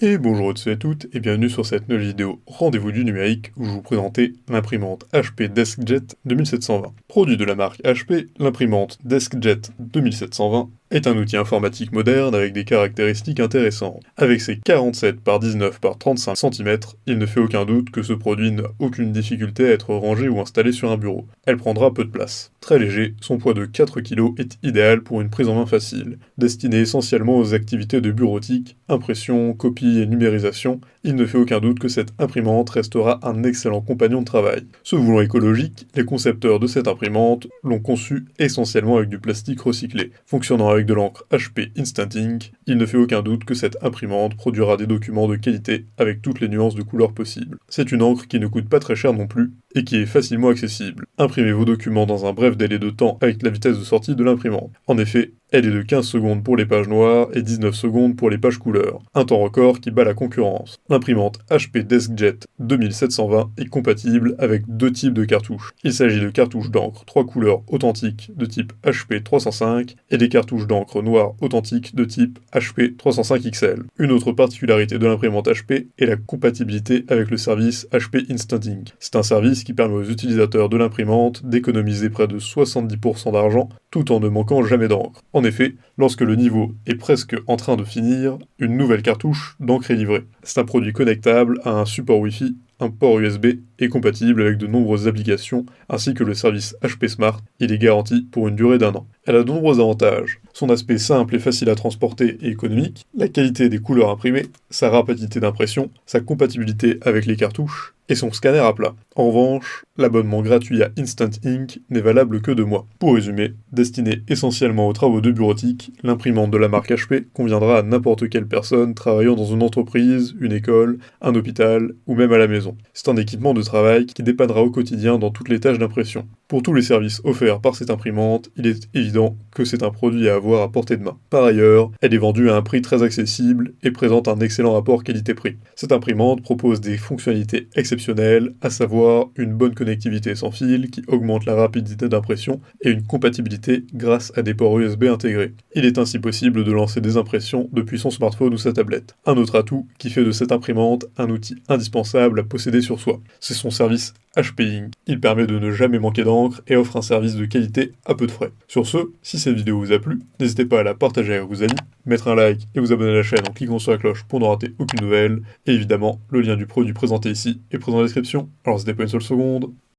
Et bonjour à tous et à toutes, et bienvenue sur cette nouvelle vidéo Rendez-vous du numérique où je vous présenter l'imprimante HP DeskJet 2720. Produit de la marque HP, l'imprimante DeskJet 2720 est un outil informatique moderne avec des caractéristiques intéressantes. Avec ses 47 par 19 par 35 cm, il ne fait aucun doute que ce produit n'a aucune difficulté à être rangé ou installé sur un bureau. Elle prendra peu de place. Très léger, son poids de 4 kg est idéal pour une prise en main facile. Destiné essentiellement aux activités de bureautique, impression, copie et numérisation, il ne fait aucun doute que cette imprimante restera un excellent compagnon de travail. Se voulant écologique, les concepteurs de cette imprimante l'ont conçue essentiellement avec du plastique recyclé. Fonctionnant avec de l'encre HP Instant Ink, il ne fait aucun doute que cette imprimante produira des documents de qualité avec toutes les nuances de couleurs possibles. C'est une encre qui ne coûte pas très cher non plus et qui est facilement accessible. Imprimez vos documents dans un bref délai de temps avec la vitesse de sortie de l'imprimante. En effet, elle est de 15 secondes pour les pages noires et 19 secondes pour les pages couleurs, un temps record qui bat la concurrence. L'imprimante HP DeskJet 2720 est compatible avec deux types de cartouches. Il s'agit de cartouches d'encre 3 couleurs authentiques de type HP 305 et des cartouches d'encre noire authentiques de type HP 305 XL. Une autre particularité de l'imprimante HP est la compatibilité avec le service HP Instant Ink. C'est un service qui permet aux utilisateurs de l'imprimante d'économiser près de 70% d'argent tout en ne manquant jamais d'encre. En effet, lorsque le niveau est presque en train de finir, une nouvelle cartouche d'encre est livrée. C'est un produit connectable à un support Wi-Fi, un port USB et compatible avec de nombreuses applications ainsi que le service HP Smart. Il est garanti pour une durée d'1 an. Elle a de nombreux avantages. Son aspect simple et facile à transporter et économique, la qualité des couleurs imprimées, sa rapidité d'impression, sa compatibilité avec les cartouches et son scanner à plat. En revanche, l'abonnement gratuit à Instant Ink n'est valable que 2 mois. Pour résumer, destiné essentiellement aux travaux de bureautique, l'imprimante de la marque HP conviendra à n'importe quelle personne travaillant dans une entreprise, une école, un hôpital ou même à la maison. C'est un équipement de travail qui dépannera au quotidien dans toutes les tâches d'impression. Pour tous les services offerts par cette imprimante, il est évident que c'est un produit à avoir à portée de main. Par ailleurs, elle est vendue à un prix très accessible et présente un excellent rapport qualité-prix. Cette imprimante propose des fonctionnalités exceptionnelles, à savoir une bonne connectivité sans fil qui augmente la rapidité d'impression et une compatibilité grâce à des ports USB intégrés. Il est ainsi possible de lancer des impressions depuis son smartphone ou sa tablette. Un autre atout qui fait de cette imprimante un outil indispensable à posséder sur soi. C'est son service HP Ink. Il permet de ne jamais manquer d'encre et offre un service de qualité à peu de frais. Sur ce, si cette vidéo vous a plu, n'hésitez pas à la partager avec vos amis, mettre un like et vous abonner à la chaîne en cliquant sur la cloche pour ne rater aucune nouvelle. Et évidemment, le lien du produit présenté ici est présent dans la description, alors n'hésitez pas une seule seconde.